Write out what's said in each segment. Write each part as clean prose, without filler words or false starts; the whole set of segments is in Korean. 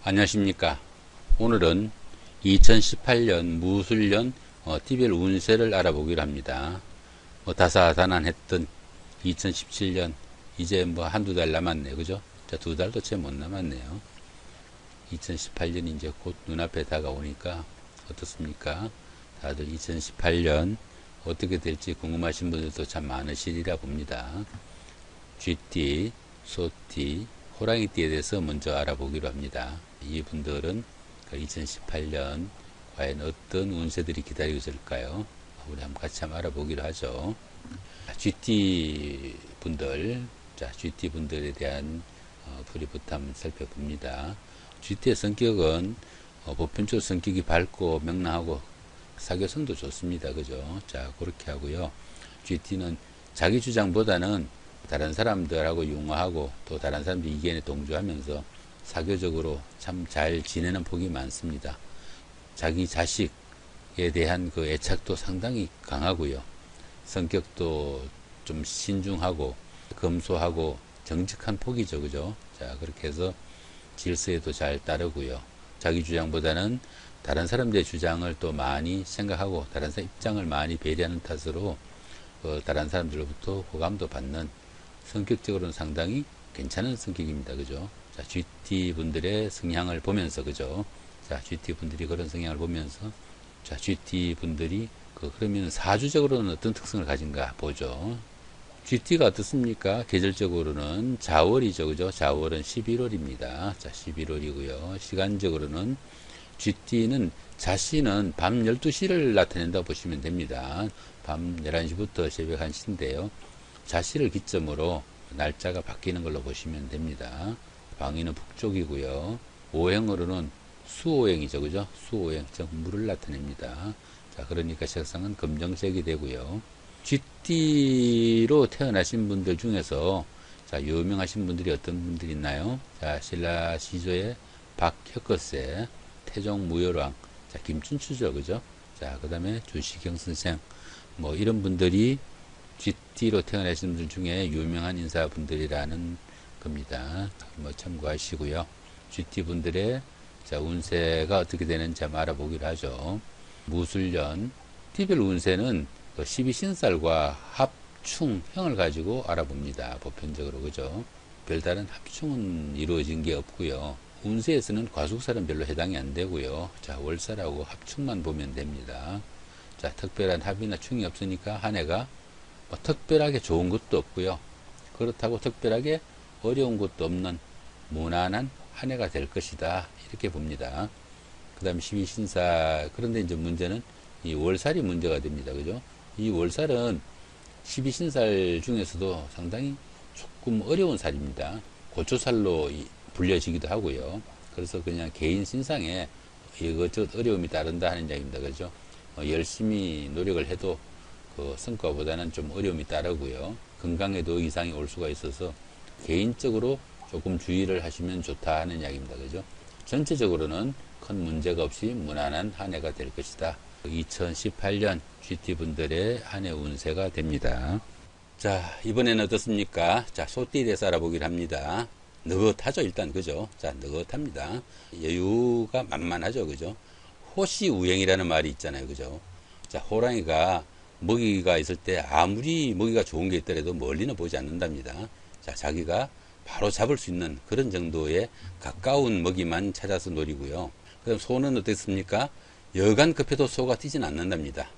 안녕하십니까. 오늘은 2018년 무술년 TVL 운세를 알아보기로 합니다. 다사다난했던 2017년 이제 한두 달 남았네요. 그죠? 자, 두 달도 채 못 남았네요. 2018년이 이제 곧 눈앞에 다가오니까 어떻습니까? 다들 2018년 어떻게 될지 궁금하신 분들도 참 많으시리라 봅니다. 쥐띠, 소띠, 호랑이띠에 대해서 먼저 알아보기로 합니다. 이분들은 2018년 과연 어떤 운세들이 기다리고 있을까요? 우리 한번 같이 한번 알아보기로 하죠. 쥐띠 분들, 자, 쥐띠 분들에 대한 불이부터 한번 살펴봅니다. 쥐띠의 성격은 보편적으로 성격이 밝고 명랑하고 사교성도 좋습니다. 그죠? 자, 그렇게 하고요. 쥐띠는 자기 주장보다는 다른 사람들하고 융화하고 또 다른 사람들 의견에 동조하면서 사교적으로 참 잘 지내는 폭이 많습니다. 자기 자식에 대한 그 애착도 상당히 강하고요. 성격도 좀 신중하고 검소하고 정직한 폭이죠. 그죠? 자, 그렇게 해서 질서에도 잘 따르고요. 자기 주장보다는 다른 사람들의 주장을 또 많이 생각하고 다른 사람 입장을 많이 배려하는 탓으로 다른 사람들로부터 호감도 받는 성격적으로는 상당히 괜찮은 성격입니다. 그죠? 자, GT 분들의 성향을 보면서, 그죠? 자, GT 분들이 그런 성향을 보면서, 자, GT 분들이 그러면 사주적으로는 어떤 특성을 가진가 보죠. GT가 어떻습니까? 계절적으로는 자월이죠. 그죠? 자월은 11월입니다. 자, 11월이고요. 시간적으로는 GT는 자신은 밤 12시를 나타낸다고 보시면 됩니다. 밤 11시부터 새벽 1시인데요. 자시를 기점으로 날짜가 바뀌는 걸로 보시면 됩니다. 방위는 북쪽이고요. 오행으로는 수오행이죠. 그죠? 수오행, 즉 물을 나타냅니다. 자, 그러니까 색상은 검정색이 되고요. 쥐띠로 태어나신 분들 중에서 자, 유명하신 분들이 어떤 분들이 있나요? 자, 신라 시조의 박혁거세, 태종 무열왕, 자, 김춘추죠. 그죠? 자, 그 다음에 주시경 선생, 뭐 이런 분들이 GT로 태어나신 분들 중에 유명한 인사분들이라는 겁니다. 뭐 참고하시고요. GT 분들의 자, 운세가 어떻게 되는지 한번 알아보기로 하죠. 무술년 TVL 운세는 12신살과 합충형을 가지고 알아봅니다. 보편적으로. 그죠? 별다른 합충은 이루어진 게 없고요. 운세에서는 과숙살은 별로 해당이 안 되고요. 자, 월살하고 합충만 보면 됩니다. 자, 특별한 합이나 충이 없으니까 한 해가 특별하게 좋은 것도 없고요. 그렇다고 특별하게 어려운 것도 없는 무난한 한 해가 될 것이다. 이렇게 봅니다. 그 다음에 12신사, 그런데 이제 문제는 이 월살이 문제가 됩니다. 그죠? 이 월살은 12신살 중에서도 상당히 조금 어려운 살입니다. 고초살로 불려지기도 하고요. 그래서 그냥 개인 신상에 이것저것 어려움이 따른다 하는 이야기입니다. 그죠? 열심히 노력을 해도 그 성과보다는 좀 어려움이 따르고요. 건강에도 이상이 올 수가 있어서 개인적으로 조금 주의를 하시면 좋다 하는 이야기입니다. 그죠? 전체적으로는 큰 문제가 없이 무난한 한 해가 될 것이다. 2018년 GT분들의 한 해 운세가 됩니다. 자, 이번에는 어떻습니까? 자, 소띠에 대해서 알아보기로 합니다. 느긋하죠, 일단. 그죠? 자, 느긋합니다. 여유가 만만하죠. 그죠? 호시우행이라는 말이 있잖아요. 그죠? 자, 호랑이가 먹이가 있을 때 아무리 먹이가 좋은 게 있더라도 멀리는 보지 않는답니다. 자, 자기가 바로 잡을 수 있는 그런 정도의 가까운 먹이만 찾아서 노리고요. 그다음 소는 어떻습니까? 여간 급해도 소가 뛰진 않는답니다.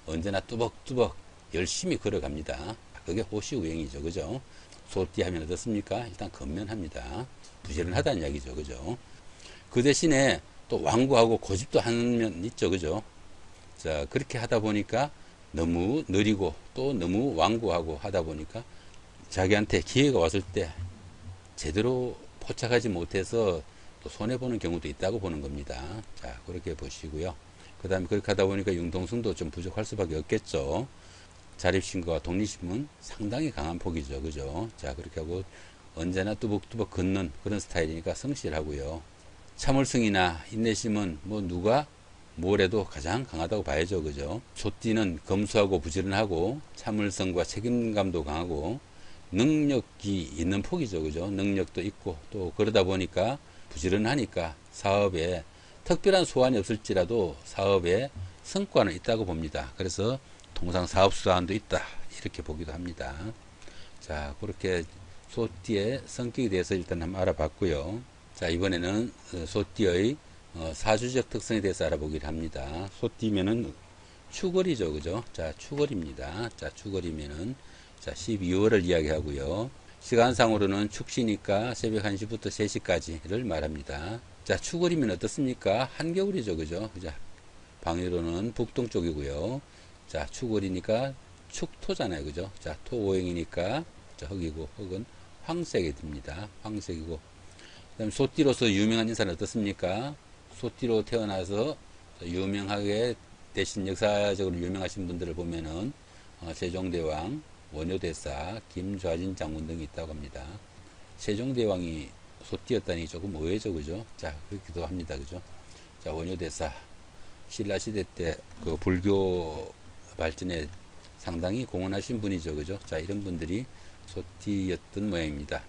언제나 뚜벅뚜벅 열심히 걸어갑니다. 그게 호시우행이죠. 그죠? 소띠 하면 어떻습니까? 일단 건면합니다. 부지런하다는 이야기죠. 그죠? 그 대신에 또 완고하고 고집도 하는 면 있죠. 그죠? 자, 그렇게 하다 보니까 너무 느리고 또 너무 완고하고 하다 보니까 자기한테 기회가 왔을 때 제대로 포착하지 못해서 또 손해보는 경우도 있다고 보는 겁니다. 자, 그렇게 보시고요. 그 다음에 그렇게 하다 보니까 융통성도 좀 부족할 수밖에 없겠죠. 자립심과 독립심은 상당히 강한 폭이죠. 그죠? 자, 그렇게 하고 언제나 뚜벅뚜벅 걷는 그런 스타일이니까 성실하고요. 참을성이나 인내심은 뭐 누가 뭐래도 가장 강하다고 봐야죠. 그죠? 소띠는 검소하고 부지런하고 참을성과 책임감도 강하고 능력이 있는 폭이죠. 그죠? 능력도 있고 또 그러다 보니까 부지런하니까 사업에 특별한 소환이 없을지라도 사업에 성과는 있다고 봅니다. 그래서 통상 사업수완도 있다 이렇게 보기도 합니다. 자, 그렇게 소띠의 성격에 대해서 일단 한번 알아봤고요. 자, 이번에는 소띠의 사주적 특성에 대해서 알아보기를 합니다. 소띠면은 축월이죠, 그죠? 자, 축월입니다. 자, 축월이면은 자, 12월을 이야기하고요. 시간상으로는 축시니까 새벽 1시부터 3시까지를 말합니다. 자, 축월이면 어떻습니까? 한겨울이죠, 그죠? 자, 방위로는 북동쪽이고요. 자, 축월이니까 축토잖아요, 그죠? 자, 토오행이니까 자, 흑이고 흑은 황색이 됩니다. 황색이고. 그다음 소띠로서 유명한 인사는 어떻습니까? 소띠로 태어나서 유명하게 대신 역사적으로 유명하신 분들을 보면은 세종대왕, 원효대사, 김좌진 장군 등이 있다고 합니다. 세종대왕이 소띠였다니 조금 의외죠, 그죠? 자, 그렇기도 합니다, 그죠? 자, 원효대사, 신라시대 때 그 불교 발전에 상당히 공헌하신 분이죠, 그죠? 자, 이런 분들이 소띠였던 모양입니다.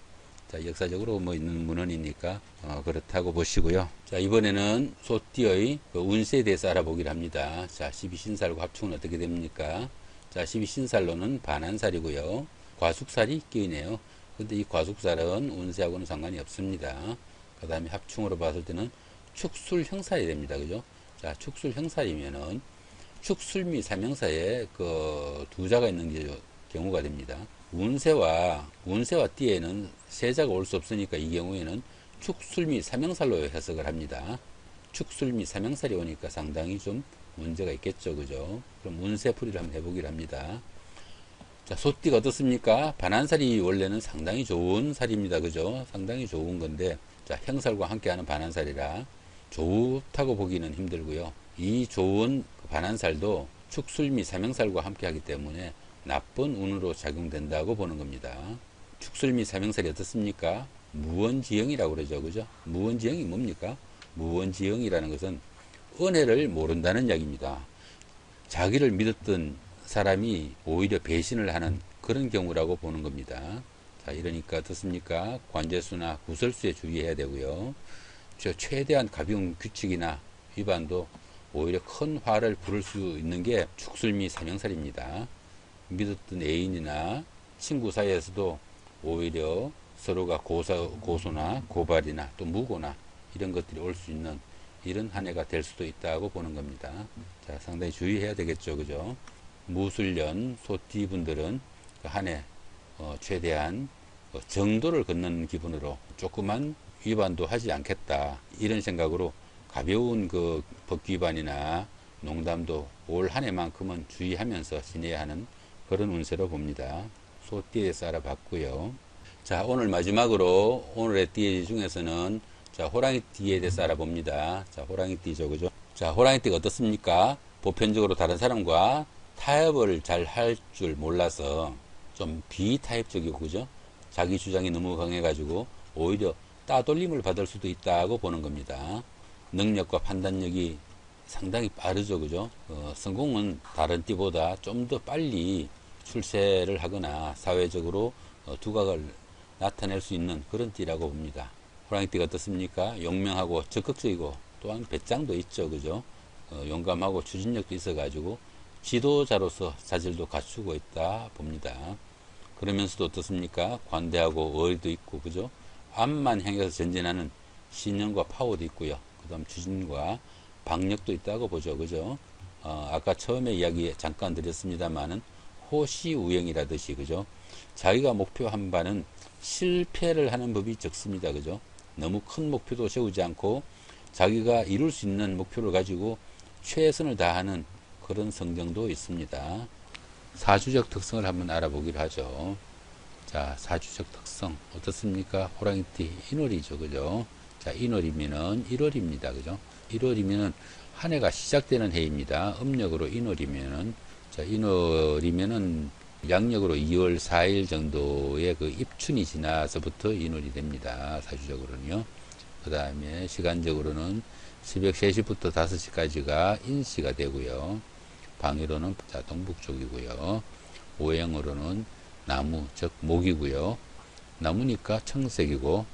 자, 역사적으로 뭐 있는 문헌이니까 그렇다고 보시고요. 자, 이번에는 소띠의 그 운세에 대해서 알아보기를 합니다. 자, 12신살과 합충은 어떻게 됩니까? 자, 12신살로는 반한살이고요. 과숙살이 끼이네요. 근데 이 과숙살은 운세하고는 상관이 없습니다. 그 다음에 합충으로 봤을 때는 축술형살이 됩니다. 그죠? 자, 축술형살이면은 축술미 삼형사에 그 두자가 있는 경우가 됩니다. 운세와 띠에는 세자가 올 수 없으니까 이 경우에는 축술미 삼형살로 해석을 합니다. 축술미 삼형살이 오니까 상당히 좀 문제가 있겠죠, 그죠? 그럼 운세풀이를 한번 해보기를 합니다. 자, 소띠가 어떻습니까? 반한살이 원래는 상당히 좋은 살입니다, 그죠? 상당히 좋은 건데, 자, 형살과 함께하는 반한살이라 좋다고 보기는 힘들고요. 이 좋은 반한살도 축술미 삼형살과 함께하기 때문에 나쁜 운으로 작용된다고 보는 겁니다. 축술미 삼형살이 어떻습니까? 무언지형이라고 그러죠, 그죠? 무언지형이 뭡니까? 무언지형이라는 것은 은혜를 모른다는 이야기입니다. 자기를 믿었던 사람이 오히려 배신을 하는 그런 경우라고 보는 겁니다. 자, 이러니까 어떻습니까? 관제수나 구설수에 주의해야 되고요. 최대한 가벼운 규칙이나 위반도 오히려 큰 화를 부를 수 있는 게 축술미 삼형살입니다. 믿었던 애인이나 친구 사이에서도 오히려 서로가 고소나 고발이나 또 무고나 이런 것들이 올 수 있는 이런 한 해가 될 수도 있다고 보는 겁니다. 자, 상당히 주의해야 되겠죠, 그죠? 무술년 소띠 분들은 한 해 최대한 정도를 걷는 기분으로 조그만 위반도 하지 않겠다 이런 생각으로 가벼운 그 법 위반이나 농담도 올 한 해만큼은 주의하면서 지내야 하는 그런 운세로 봅니다. 소띠에 대해서 알아봤고요. 자, 오늘 마지막으로 오늘의 띠 중에서는 자, 호랑이띠에 대해서 알아봅니다. 자, 호랑이띠죠, 그죠? 자, 호랑이띠가 어떻습니까? 보편적으로 다른 사람과 타협을 잘 할 줄 몰라서 좀 비타협적이고, 그죠? 자기 주장이 너무 강해가지고 오히려 따돌림을 받을 수도 있다고 보는 겁니다. 능력과 판단력이 상당히 빠르죠, 그죠? 성공은 다른 띠보다 좀 더 빨리 출세를 하거나 사회적으로 두각을 나타낼 수 있는 그런 띠라고 봅니다. 호랑이띠가 어떻습니까? 용맹하고 적극적이고 또한 배짱도 있죠, 그죠? 용감하고 추진력도 있어가지고 지도자로서 자질도 갖추고 있다 봅니다. 그러면서도 어떻습니까? 관대하고 의리도 있고, 그죠? 앞만 향해서 전진하는 신념과 파워도 있고요. 그 다음 추진과 박력도 있다고 보죠, 그죠? 아까 처음에 이야기 잠깐 드렸습니다만은 호시우영이라듯이, 그죠? 자기가 목표한 바는 실패를 하는 법이 적습니다, 그죠? 너무 큰 목표도 세우지 않고 자기가 이룰 수 있는 목표를 가지고 최선을 다하는 그런 성정도 있습니다. 사주적 특성을 한번 알아보기로 하죠. 자, 사주적 특성 어떻습니까? 호랑이띠 인월이죠, 그죠? 자, 인월이면은 1월입니다, 그죠? 1월이면은 한 해가 시작되는 해입니다. 음력으로 인월이면은, 자, 인월이면은 양력으로 2월 4일 정도의 그 입춘이 지나서부터 인월이 됩니다. 사주적으로는요. 그 다음에 시간적으로는 새벽 3시부터 5시까지가 인시가 되고요. 방위로는 자, 동북쪽이고요. 오행으로는 나무, 즉 목이고요. 나무니까 청색이고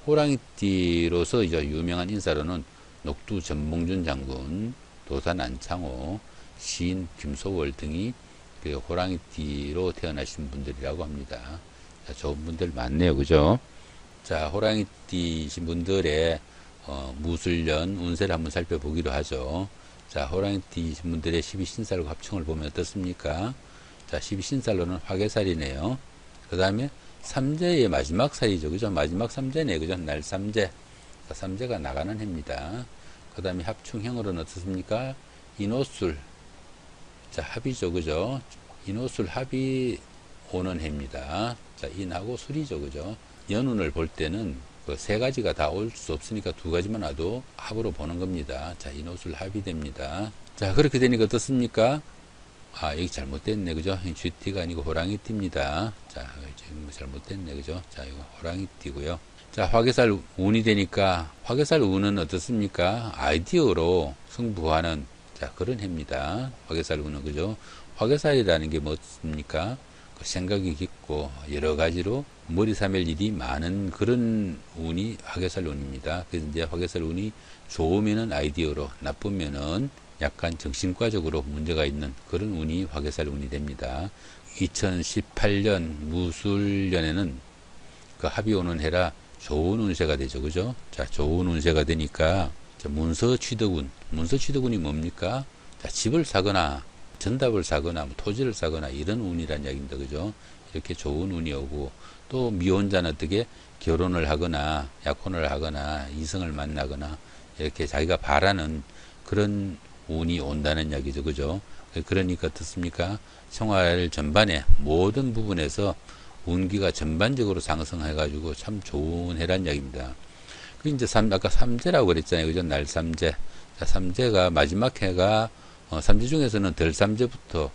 호랑이띠로서 이제 유명한 인사로는 녹두 전봉준 장군, 도산 안창호, 시인 김소월 등이 그 호랑이띠로 태어나신 분들이라고 합니다. 자, 좋은 분들 많네요. 그죠? 자, 호랑이띠신 분들의 무술년 운세를 한번 살펴보기로 하죠. 자, 호랑이띠신 분들의 12신살과 합충을 보면 어떻습니까? 자, 12신살로는 화개살이네요. 그 다음에 삼재의 마지막 살이죠. 그죠? 마지막 삼재네. 그죠? 날 삼재. 자, 삼재가 나가는 해입니다. 그 다음에 합충형으로는 어떻습니까? 인호술. 자, 합이죠. 그죠? 인호술 합이 오는 해입니다. 자, 인하고 술이죠. 그죠? 연운을 볼 때는 그 세 가지가 다 올 수 없으니까 두 가지만 와도 합으로 보는 겁니다. 자, 인호술 합이 됩니다. 자, 그렇게 되니까 어떻습니까? 아, 여기 잘못됐네. 그죠? GT가 아니고 호랑이띠입니다. 자, 지금 잘못됐네. 그죠? 자, 이거 호랑이띠고요. 자, 화개살 운이 되니까 화개살 운은 어떻습니까? 아이디어로 승부하는 자, 그런 해입니다. 화개살 운은 그죠? 화개살이라는 게 뭐습니까? 생각이 깊고 여러 가지로 머리 삼을 일이 많은 그런 운이 화개살 운입니다. 그래서 이제 화개살 운이 좋으면은 아이디어로, 나쁘면은 약간 정신과적으로 문제가 있는 그런 운이 화개살 운이 됩니다. 2018년 무술년에는 그 합이 오는 해라 좋은 운세가 되죠. 그죠? 자, 좋은 운세가 되니까 문서 취득운, 문서 취득운이 뭡니까? 자, 집을 사거나 전답을 사거나 뭐 토지를 사거나 이런 운이란 이야기입니다. 그죠? 이렇게 좋은 운이 오고 또 미혼자는 어떻게 결혼을 하거나 약혼을 하거나 이성을 만나거나 이렇게 자기가 바라는 그런 운이 온다는 이야기죠. 그죠? 그러니까 어떻습니까? 생활 전반에 모든 부분에서 운기가 전반적으로 상승해가지고 참 좋은 해란 이야기입니다. 그 이제 아까 삼재라고 그랬잖아요. 그죠? 날 삼재. 자, 삼재가 마지막 해가 삼재 중에서는 덜 삼재부터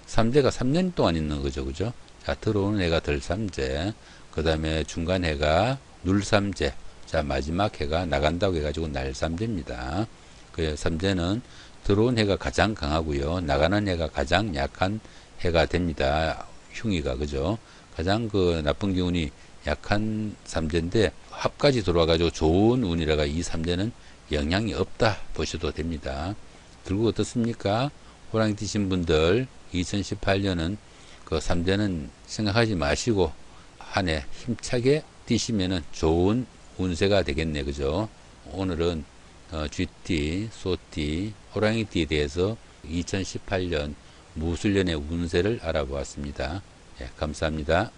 삼재가 3년 동안 있는 거죠. 그죠? 자, 들어오는 해가 덜 삼재. 그 다음에 중간 해가 눌 삼재. 자, 마지막 해가 나간다고 해가지고 날 삼재입니다. 그 삼재는 들어온 해가 가장 강하고요. 나가는 해가 가장 약한 해가 됩니다. 흉이가. 그죠? 가장 그 나쁜 기운이 약한 삼재인데 합까지 들어와가지고 좋은 운이라가 이 삼재는 영향이 없다 보셔도 됩니다. 그리고 어떻습니까? 호랑이 뛰신 분들 2018년은 그 삼재는 생각하지 마시고 한 해 힘차게 뛰시면은 좋은 운세가 되겠네. 그죠? 오늘은 쥐띠, 소띠, 호랑이띠에 대해서 2018년 무술년의 운세를 알아보았습니다. 예, 감사합니다.